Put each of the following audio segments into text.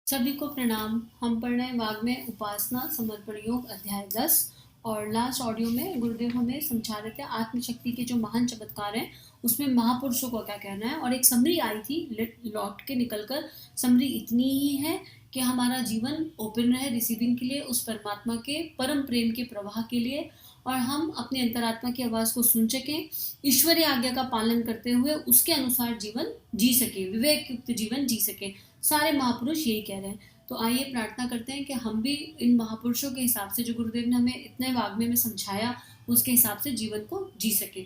सभी को प्रणाम। हम पढ़ रहे हैं वाग्मय उपासना समर्पण योग अध्याय 10। और लास्ट ऑडियो में गुरुदेव हमें समझा रहे थे आत्मशक्ति के जो महान चमत्कार हैं उसमें महापुरुषों का क्या कहना है। और एक समरी आई थी लौट के निकलकर। समरी इतनी ही है कि हमारा जीवन ओपन रहे रिसीविंग के लिए, उस परमात्मा के परम प्रेम के प्रवाह के लिए, और हम अपने अंतरात्मा की आवाज़ को सुन सकें, ईश्वरीय आज्ञा का पालन करते हुए उसके अनुसार जीवन जी सके, विवेक युक्त जीवन जी सके। सारे महापुरुष यही कह रहे हैं। तो आइए प्रार्थना करते हैं कि हम भी इन महापुरुषों के हिसाब से, जो गुरुदेव ने हमें इतने वाग्मय में समझाया, उसके हिसाब से जीवन को जी सके।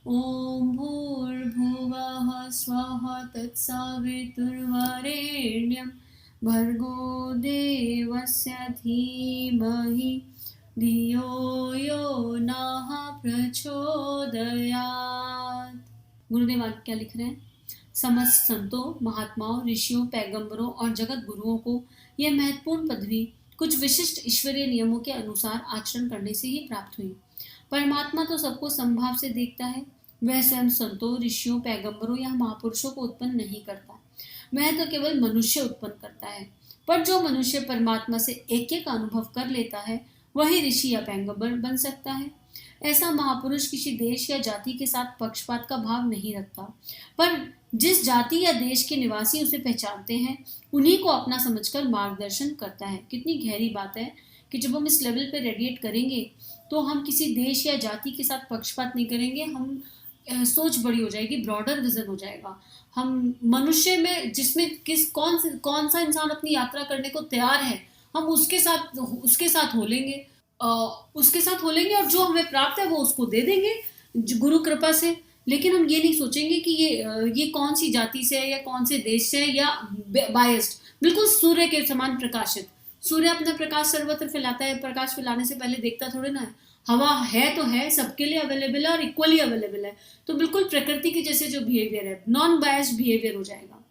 ओम भूर्भुवः स्वः तत्सवितुर्वरेण्यं भर्गो देवस्य धीमहि धियो यो नः प्रचोदयात्। गुरुदेव आज क्या लिख रहे हैं? समस्त संतों, महात्माओं, ऋषियों, पैगंबरों और जगत गुरुओं को यह महत्वपूर्ण पदवी कुछ विशिष्ट ईश्वरीय नियमों के अनुसार आचरण करने से ही प्राप्त हुई। परमात्मा तो सबको समभाव से देखता है। वह स्वयं संतों, ऋषियों, पैगंबरों या महापुरुषों को उत्पन्न नहीं करता। वह तो केवल मनुष्य उत्पन्न करता है। पर जो मनुष्य परमात्मा से ऐक्य का अनुभव कर लेता है, वही ऋषि या पैगंबर बन सकता है। ऐसा महापुरुष किसी देश या जाति के साथ पक्षपात का भाव नहीं रखता, पर जिस जाति या देश के निवासी उसे पहचानते हैं, उन्हीं को अपना समझकर मार्गदर्शन करता है। कितनी गहरी बात है कि जब हम इस लेवल पे रेडिएट करेंगे तो हम किसी देश या जाति के साथ पक्षपात नहीं करेंगे। हम सोच बड़ी हो जाएगी, ब्रॉडर विजन हो जाएगा। हम मनुष्य में जिसमें कौन सा इंसान अपनी यात्रा करने को तैयार है, हम उसके साथ हो लेंगे। उसके साथ हो लेंगे और जो हमें प्राप्त है वो उसको दे देंगे गुरु कृपा से। लेकिन हम ये नहीं सोचेंगे कि ये कौन सी जाति से है या कौन से देश से है या बायस्ड। बिल्कुल सूर्य के समान प्रकाशित। सूर्य अपना प्रकाश सर्वत्र फैलाता है। प्रकाश फैलाने से पहले देखता थोड़े ना है। हवा है तो है, सबके लिए अवेलेबल है और इक्वली अवेलेबल है। तो बिल्कुल प्रकृति के जैसे जो बिहेवियर है, नॉन बायस्ड बिहेवियर हो जाएगा।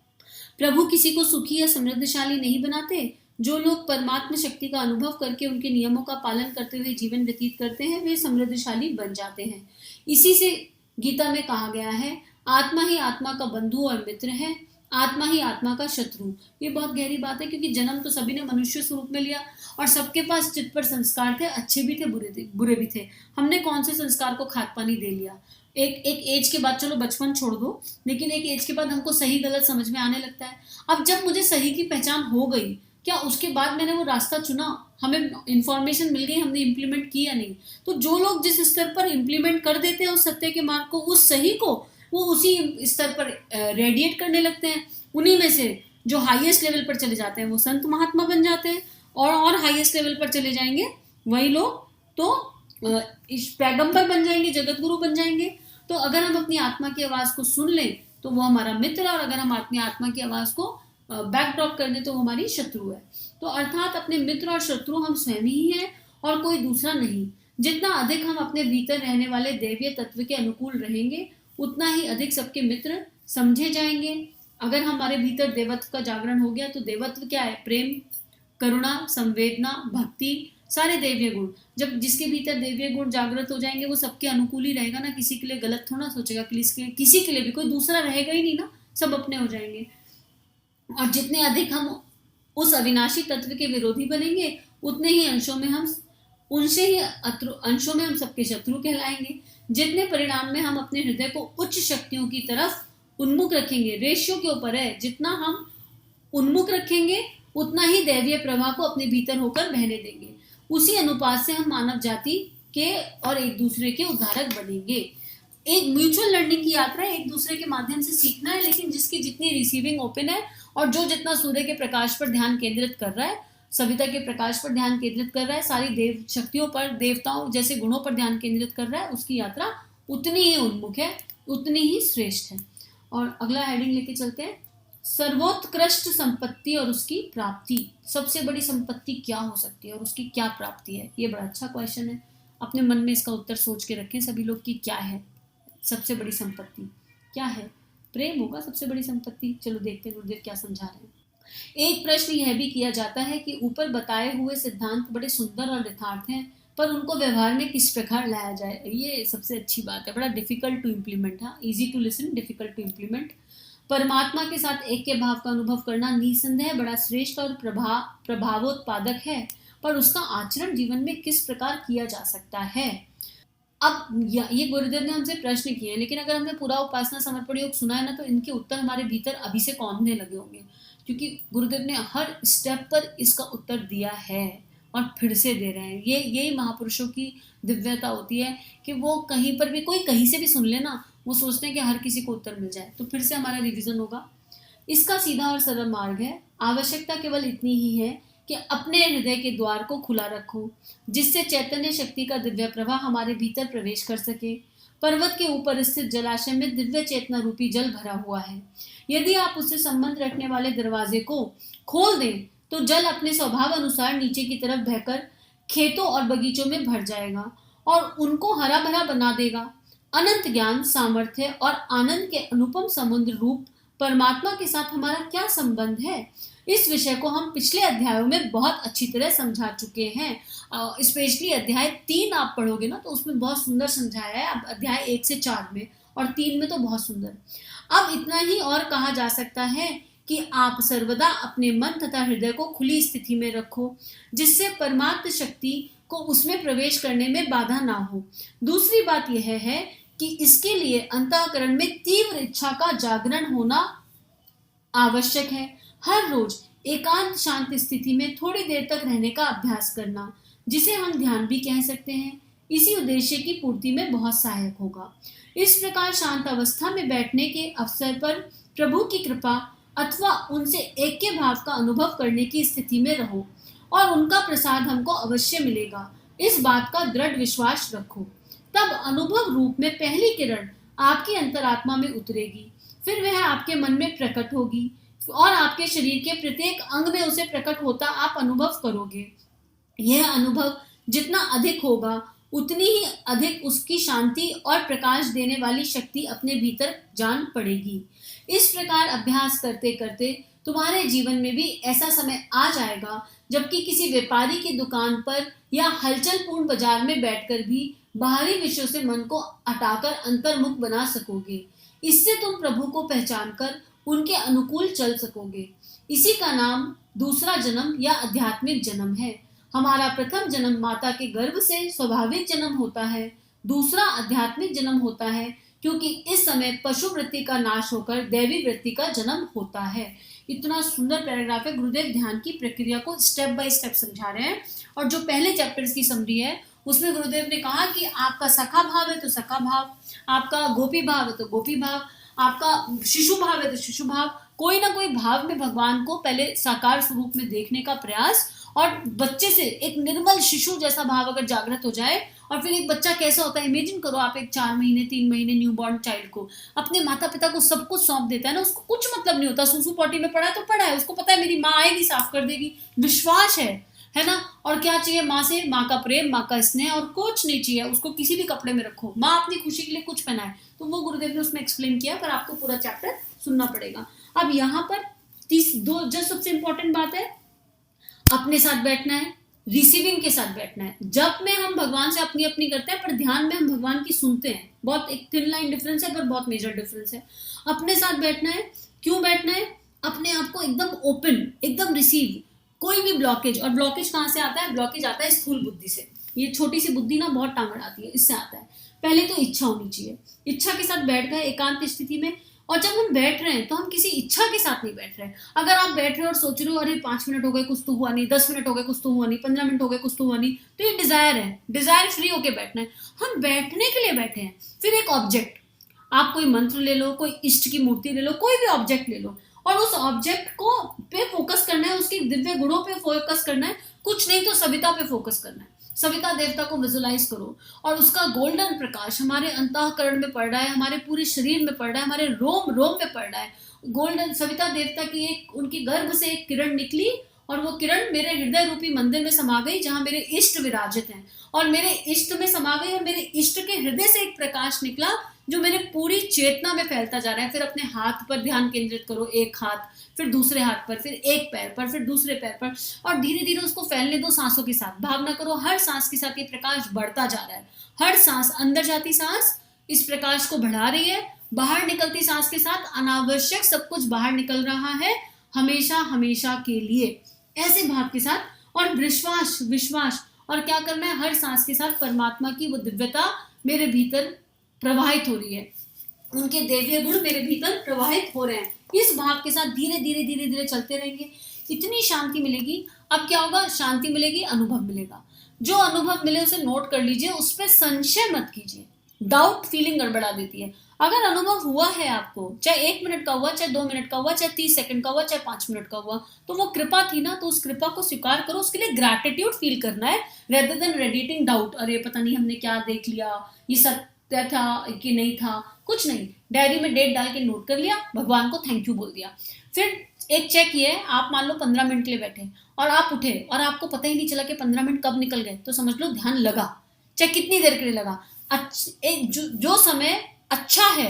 प्रभु किसी को सुखी या समृद्धशाली नहीं बनाते। जो लोग परमात्मा शक्ति का अनुभव करके उनके नियमों का पालन करते हुए जीवन व्यतीत करते हैं, वे समृद्धशाली बन जाते हैं। इसी से गीता में कहा गया है, आत्मा ही आत्मा का बंधु और मित्र है, आत्मा ही आत्मा का शत्रु। ये बहुत गहरी बात है, क्योंकि जन्म तो सभी ने मनुष्य स्वरूप में लिया और सबके पास चित्त पर संस्कार थे, अच्छे भी थे, बुरे भी थे। हमने कौन से संस्कार को खाद पानी दे लिया। एक एज के बाद, चलो बचपन छोड़ दो, लेकिन एक एज के बाद हमको सही गलत समझ में आने लगता है। अब जब मुझे सही की पहचान हो गई, क्या उसके बाद मैंने वो रास्ता चुना? हमें इंफॉर्मेशन मिल गई, हमने इम्प्लीमेंट की या नहीं? तो जो लोग जिस स्तर पर इम्प्लीमेंट कर देते हैं उस सत्य के मार्ग को, उस सही को, वो उसी स्तर पर रेडिएट करने लगते हैं। उन्हीं में से जो हाईएस्ट लेवल पर चले जाते हैं वो संत महात्मा बन जाते हैं, और हाईएस्ट लेवल पर चले जाएंगे वही लोग तो पैगंबर बन जाएंगे, जगत गुरु बन जाएंगे। तो अगर हम अपनी आत्मा की आवाज को सुन लें तो वो हमारा मित्र है, और अगर हम अपनी आत्मा की आवाज को बैकड्रॉप कर दें तो वो हमारी शत्रु है। तो अर्थात अपने मित्र और शत्रु हम स्वयं ही हैं और कोई दूसरा नहीं। जितना अधिक हम अपने भीतर रहने वाले दैवीय तत्व के अनुकूल रहेंगे, उतना ही अधिक सबके मित्र समझे जाएंगे। अगर हमारे भीतर देवत्व का जागरण हो गया, तो देवत्व क्या है? प्रेम, करुणा, संवेदना, भक्ति, सारे दैवीय गुण। जब जिसके भीतर दैवीय गुण जागृत हो जाएंगे, वो सबके अनुकूल ही रहेगा ना, किसी के लिए गलत थोड़ा सोचेगा, किसी के लिए भी कोई दूसरा रहेगा ही नहीं ना, सब अपने हो जाएंगे। और जितने अधिक हम उस अविनाशी तत्व के विरोधी बनेंगे, उतने ही अंशों में हम सबके शत्रु कहलाएंगे। जितने परिणाम में हम अपने हृदय को उच्च शक्तियों की तरफ उन्मुख रखेंगे, रेशियो के ऊपर है, जितना हम उन्मुख रखेंगे उतना ही दैवीय प्रवाह को अपने भीतर होकर बहने देंगे। उसी अनुपात से हम मानव जाति के और एक दूसरे के उद्धारक बनेंगे। एक म्यूचुअल लर्निंग की यात्रा है, एक दूसरे के माध्यम से सीखना है, लेकिन जिसकी जितनी रिसीविंग ओपन है और जो जितना सूर्य के प्रकाश पर ध्यान केंद्रित कर रहा है, सविता के प्रकाश पर ध्यान केंद्रित कर रहा है, सारी देव शक्तियों पर, देवताओं जैसे गुणों पर ध्यान केंद्रित कर रहा है, उसकी यात्रा उतनी ही उन्मुख है, उतनी ही श्रेष्ठ है। और अगला हेडिंग लेके चलते हैं, सर्वोत्कृष्ट संपत्ति और उसकी प्राप्ति। सबसे बड़ी संपत्ति क्या हो सकती है और उसकी क्या प्राप्ति है? ये बड़ा अच्छा क्वेश्चन है। अपने मन में इसका उत्तर सोच के रखें सभी लोग कि क्या है सबसे बड़ी संपत्ति। क्या है? प्रेम होगा सबसे बड़ी संपत्ति। चलो देखते हैं गुरुदेव क्या समझा रहे हैं। एक प्रश्न यह भी किया जाता है कि ऊपर बताए हुए सिद्धांत बड़े सुंदर और यथार्थ हैं, पर उनको व्यवहार में किस प्रकार लाया जाए? ये सबसे अच्छी बात है। बड़ा डिफिकल्ट टू इम्प्लीमेंट। हाँ, easy to listen, difficult to implement. परमात्मा के साथ एक के भाव का अनुभव करना निसंदेह बड़ा श्रेष्ठ और प्रभावोत्पादक है, पर उसका आचरण जीवन में किस प्रकार किया जा सकता है। अब ये गुरुदेव ने हमसे प्रश्न किए हैं, लेकिन अगर हमने पूरा उपासना समर्पण योग सुना है ना, तो इनके उत्तर हमारे भीतर अभी से कौंधने लगे होंगे, क्योंकि गुरुदेव ने हर स्टेप पर इसका उत्तर दिया है और फिर से दे रहे हैं। यही महापुरुषों की दिव्यता होती है कि वो कहीं पर भी, कोई कहीं से भी सुन ले ना, वो सोचते हैं कि हर किसी को उत्तर मिल जाए, तो फिर से हमारा रिवीजन होगा। इसका सीधा और सरल मार्ग है। आवश्यकता केवल इतनी ही है कि अपने हृदय के द्वार को खुला रखो, जिससे चैतन्य शक्ति का दिव्य प्रवाह हमारे भीतर प्रवेश कर सके। पर्वत के ऊपर स्थित जलाशय में दिव्य चेतना रूपी जल भरा हुआ है। यदि आप उससे संबंध रखने वाले दरवाजे को खोल दें, तो जल अपने स्वभाव अनुसार नीचे की तरफ बहकर खेतों और बगीचों में भर जाएगा और उनको हरा भरा बना देगा। अनंत ज्ञान, सामर्थ्य और आनंद के अनुपम समुद्र रूप परमात्मा के साथ हमारा क्या संबंध है, इस विषय को हम पिछले अध्यायों में बहुत अच्छी तरह समझा चुके हैं। स्पेशली अध्याय 3 आप पढ़ोगे ना, तो उसमें बहुत सुंदर समझाया है। अब अध्याय 1 से 4 में और 3 में तो बहुत सुंदर। अब इतना ही और कहा जा सकता है कि आप सर्वदा अपने मन तथा हृदय को खुली स्थिति में रखो, जिससे परमात्म शक्ति को उसमें प्रवेश करने में बाधा ना हो। दूसरी बात यह है कि इसके लिए अंतःकरण में तीव्र इच्छा का जागरण होना आवश्यक है। हर रोज एकांत शांत स्थिति में थोड़ी देर तक रहने का अभ्यास करना, जिसे हम ध्यान भी कह सकते हैं, इसी उद्देश्य की पूर्ति में बहुत सहायक होगा। इस प्रकार शांत अवस्था में बैठने के अवसर पर प्रभु की कृपा अथवा उनसे एक के भाव का अनुभव करने की स्थिति में रहो और उनका प्रसाद हमको अवश्य मिलेगा, इस बात का दृढ़ विश्वास रखो। तब अनुभव रूप में पहली किरण आपकी अंतरात्मा में उतरेगी, फिर वह आपके मन में प्रकट होगी और आपके शरीर के प्रत्येक अंग में उसे प्रकट होता आप अनुभव करोगे। यह अनुभव जितना अधिक होगा, उतनी ही अधिक उसकी शांति और प्रकाश देने वाली शक्ति अपने भीतर जान पड़ेगी। इस प्रकार अभ्यास करते करते तुम्हारे जीवन में भी ऐसा समय आ जाएगा जबकि किसी व्यापारी की दुकान पर या हलचल पूर्ण बाजार में बैठकर भी बाहरी विषयों से मन को हटाकर अंतर्मुख बना सकोगे। इससे तुम प्रभु को पहचान कर उनके अनुकूल चल सकोगे। इसी का नाम दूसरा जन्म या आध्यात्मिक जन्म है। हमारा प्रथम जन्म माता के गर्भ से स्वाभाविक जन्म होता है, दूसरा आध्यात्मिक जन्म होता है, क्योंकि इस समय पशु वृत्ति का नाश होकर दैवी वृत्ति का जन्म होता है। इतना सुंदर पैराग्राफ है। गुरुदेव ध्यान की प्रक्रिया को स्टेप बाय स्टेप समझा रहे हैं और जो पहले चैप्टर्स की समरी है उसमें गुरुदेव ने कहा कि आपका सखा भाव है तो सखा भाव, आपका गोपी भाव है तो गोपी भाव, आपका शिशु भाव है तो शिशु भाव, कोई ना कोई भाव में भगवान को पहले साकार स्वरूप में देखने का प्रयास। और बच्चे से एक निर्मल शिशु जैसा भाव अगर जागृत हो जाए, और फिर एक बच्चा कैसा होता है, इमेजिन करो आप एक 4 महीने 3 महीने न्यूबॉर्न चाइल्ड को अपने माता पिता को सब कुछ सौंप देता है ना, उसको कुछ मतलब नहीं होता, सूसू पॉटी में पड़ा है तो पड़ा है, उसको पता है मेरी माँ आएगी साफ कर देगी, विश्वास है ना। और क्या चाहिए माँ से? माँ का प्रेम, माँ का स्नेह, और कुछ नहीं चाहिए उसको। किसी भी कपड़े में रखो, माँ अपनी खुशी के लिए कुछ पहनाए, तो वो गुरुदेव ने उसमें एक्सप्लेन किया, पर आपको पूरा चैप्टर सुनना पड़ेगा। अब यहाँ पर जो सबसे इंपॉर्टेंट बात है, अपने साथ बैठना है, रिसीविंग के साथ बैठना है। जब में हम भगवान से अपनी अपनी करते हैं, पर ध्यान में हम भगवान की सुनते हैं। बहुत एक थिन लाइन डिफरेंस है, पर बहुत मेजर डिफरेंस है। अपने साथ बैठना है। क्यों बैठना है? अपने आप को एकदम ओपन, एकदम रिसीव। कोई भी ब्लॉकेज, और ब्लॉकेज कहाँ से आता है? ब्लॉकेज आता है स्थूल बुद्धि से। ये छोटी सी बुद्धि ना बहुत टांगड़ आती है, इससे आता है। पहले तो इच्छा होनी चाहिए। इच्छा के साथ बैठ गए एकांत स्थिति में, और जब हम बैठ रहे हैं तो हम किसी इच्छा के साथ नहीं बैठ रहे हैं। अगर आप बैठ रहे हो और सोच रहे हो अरे 5 मिनट हो गए कुछ तो हुआ नहीं, 10 मिनट हो गए कुछ तो हुआ नहीं, 15 मिनट हो गए कुछ तो हुआ नहीं, तो ये डिजायर है। डिजायर फ्री होके बैठना है। हम बैठने के लिए बैठे हैं। फिर एक ऑब्जेक्ट, आप कोई मंत्र ले लो, कोई इष्ट की मूर्ति ले लो, कोई भी ऑब्जेक्ट ले लो, और उस ऑब्जेक्ट को पे फोकस करना है, उसके दिव्य गुणों पे फोकस करना है। कुछ नहीं तो सविता पे फोकस करना है। सविता देवता को विजुलाइज करो, और उसका गोल्डन प्रकाश हमारे अंतःकरण में पड़ रहा है, हमारे पूरे शरीर में पड़ रहा है, हमारे रोम रोम में पड़ रहा है। गोल्डन सविता देवता की एक, उनकी गर्भ से एक किरण निकली, और वो किरण मेरे हृदय रूपी मंदिर में समा गई, जहां मेरे इष्ट विराजित हैं, और मेरे इष्ट में समा गई, और मेरे इष्ट के हृदय से एक प्रकाश निकला जो मेरे पूरी चेतना में फैलता जा रहा है। फिर अपने हाथ पर ध्यान केंद्रित करो, एक हाथ, फिर दूसरे हाथ पर, फिर एक पैर पर, फिर दूसरे पैर पर, और धीरे धीरे उसको फैलने दो सांसों के साथ। भावना करो हर सांस के साथ ये प्रकाश बढ़ता जा रहा है। हर सांस, अंदर जाती सांस इस प्रकाश को बढ़ा रही है, बाहर निकलती सांस के साथ अनावश्यक सब कुछ बाहर निकल रहा है, हमेशा हमेशा के लिए, ऐसे भाव के साथ। और विश्वास विश्वास और क्या करना है, हर सांस के साथ परमात्मा की वो दिव्यता मेरे भीतर प्रवाहित हो रही है, उनके दैवीय गुण मेरे भीतर प्रवाहित हो रहे हैं। इस भाव के साथ धीरे धीरे धीरे धीरे चलते रहेंगे, इतनी शांति मिलेगी। अब क्या होगा, शांति मिलेगी, अनुभव मिलेगा। जो अनुभव मिले उसे नोट कर लीजिए, उस पर संशय मत कीजिए। डाउट फीलिंग गड़बड़ा देती है। अगर अनुभव हुआ है आपको, चाहे 1 मिनट का हुआ, चाहे 2 मिनट का हुआ, चाहे 30 सेकंड का हुआ, चाहे 5 मिनट का हुआ, तो वो कृपा थी ना, तो उस कृपा को स्वीकार करो, उसके लिए ग्रैटिट्यूड फील करना है, रेदर देन रेडिएटिंग डाउट। अरे पता नहीं हमने क्या देख लिया, ये सत्य था कि नहीं था, कुछ नहीं। डायरी में डेट डाल के नोट कर लिया, भगवान को थैंक यू बोल दिया। फिर एक चेक ये है, आप मान लो 15 मिनट के लिए बैठे और आप उठे और आपको पता ही नहीं चला कि 15 मिनट कब निकल गए, तो समझ लो ध्यान लगा, चाहे कितनी देर के लिए लगा। जो समय अच्छा है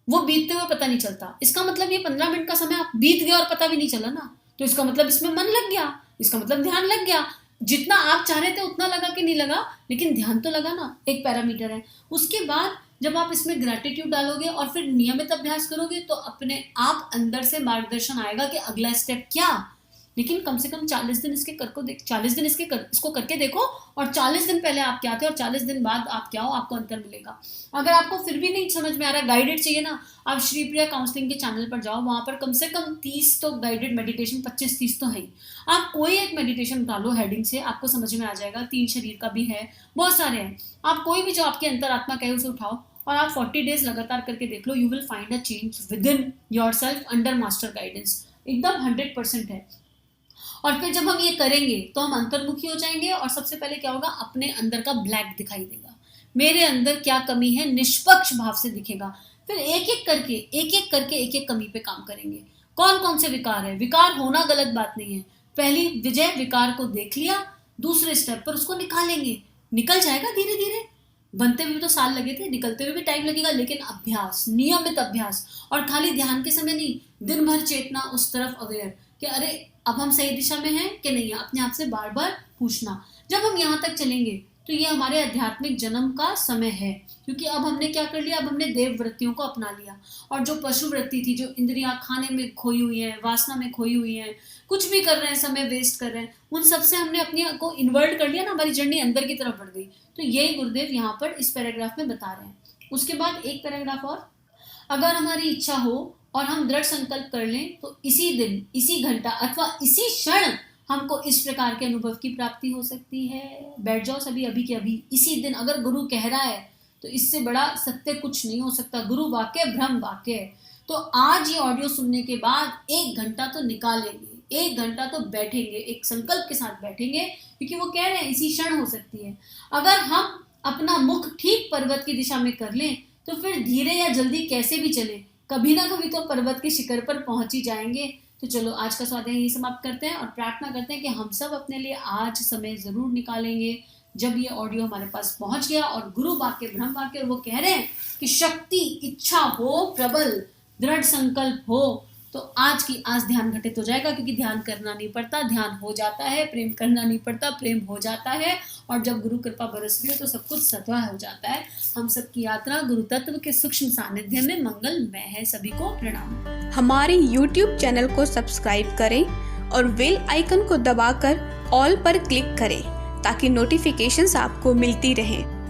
वो बीतते हुए पता नहीं चलता, इसका मतलब ये 15 मिनट का समय आप बीत गया और पता भी नहीं चला ना, तो इसका मतलब इसमें मन लग गया, इसका मतलब ध्यान लग गया। जितना आप चाह रहे थे उतना लगा कि नहीं लगा, लेकिन ध्यान तो लगा ना, एक पैरामीटर है। उसके बाद जब आप इसमें ग्रैटिट्यूड डालोगे और फिर नियमित अभ्यास करोगे, तो अपने आप अंदर से मार्गदर्शन आएगा कि अगला स्टेप क्या। लेकिन कम से कम 40 दिन इसको करके देखो, और 40 दिन पहले आप क्या थे और 40 दिन बाद आप क्या हो, आपको अंतर मिलेगा। अगर आपको फिर भी नहीं समझ में आ रहा, गाइडेड चाहिए ना, आप श्री प्रिया काउंसलिंग के चैनल पर जाओ, वहां पर कम से कम 30 तो गाइडेड मेडिटेशन, 25-30 तो है। आप कोई एक मेडिटेशन डालो हेडिंग से, आपको समझ में आ जाएगा। 3 शरीर का भी है, बहुत सारे हैं। आप कोई भी जो आपके अंतरात्मा कहे उसे उठाओ और आप 40 डेज लगातार करके देख लो, you will find a change within yourself under master guidance, एकदम 100% है। और फिर जब हम ये करेंगे तो हम अंतर्मुखी हो जाएंगे, और सबसे पहले क्या होगा, अपने अंदर का ब्लैक दिखाई देगा, मेरे अंदर क्या कमी है निष्पक्ष भाव से दिखेगा। फिर एक एक करके एक एक कमी पे काम करेंगे। कौन कौन से विकार है, विकार होना गलत बात नहीं है। पहली विजय, विकार को देख लिया, दूसरे स्टेप पर उसको निकालेंगे, निकल जाएगा धीरे धीरे। बनते हुए तो साल लगे थे, निकलते हुए भी टाइम लगेगा, लेकिन अभ्यास, नियमित अभ्यास, और खाली ध्यान के समय नहीं, दिन भर चेतना उस तरफ अवेयर कि अरे अब हम सही दिशा में हैं कि नहीं है, अपने आप से बार बार पूछना। जब हम यहाँ तक चलेंगे तो ये हमारे आध्यात्मिक जन्म का समय है, क्योंकि अब हमने क्या कर लिया, अब हमने देव वृत्तियों को अपना लिया, और जो पशु वृत्ति थी, जो इंद्रियां खाने में खोई हुई है, वासना में खोई हुई है, कुछ भी कर रहे हैं, समय वेस्ट कर रहे हैं, उन सबसे हमने अपने को इन्वर्ट कर लिया ना, हमारी जर्नी अंदर की तरफ बढ़ गई। तो यही गुरुदेव यहाँ पर इस पैराग्राफ में बता रहे हैं। उसके बाद एक पैराग्राफ और, अगर हमारी इच्छा हो और हम दृढ़ संकल्प कर लें तो इसी दिन, इसी घंटा अथवा इसी क्षण हमको इस प्रकार के अनुभव की प्राप्ति हो सकती है। बैठ जाओ सभी अभी के अभी, इसी दिन। अगर गुरु कह रहा है तो इससे बड़ा सत्य कुछ नहीं हो सकता। गुरु वाक्य ब्रह्म वाक्य है। तो आज ये ऑडियो सुनने के बाद 1 घंटा तो निकालेंगे, 1 घंटा तो बैठेंगे, एक संकल्प के साथ बैठेंगे, क्योंकि वो कह रहे हैं इसी क्षण हो सकती है। अगर हम अपना मुख ठीक पर्वत की दिशा में कर लें तो फिर धीरे या जल्दी कैसे भी चले, कभी ना कभी तो पर्वत के शिखर पर पहुंच ही जाएंगे। तो चलो आज का स्वाध्याय यही समाप्त करते हैं और प्रार्थना करते हैं कि हम सब अपने लिए आज समय जरूर निकालेंगे जब ये ऑडियो हमारे पास पहुंच गया और गुरु वाक्य ब्रह्म वाक्य, और वो कह रहे हैं कि शक्ति, इच्छा हो प्रबल, दृढ़ संकल्प हो, तो आज की आज ध्यान घटित हो जाएगा, क्योंकि ध्यान करना नहीं पड़ता, ध्यान हो जाता है। प्रेम करना नहीं पड़ता, प्रेम हो जाता है। और जब गुरु कृपा बरसती है तो सब कुछ स्वतः हो जाता है। हम सबकी यात्रा गुरु तत्व के सूक्ष्म सानिध्य में मंगलमय है। सभी को प्रणाम। हमारे YouTube चैनल को सब्सक्राइब करें और बेल आइकन को दबाकर ऑल पर क्लिक करें ताकि नोटिफिकेशंस आपको मिलती रहें।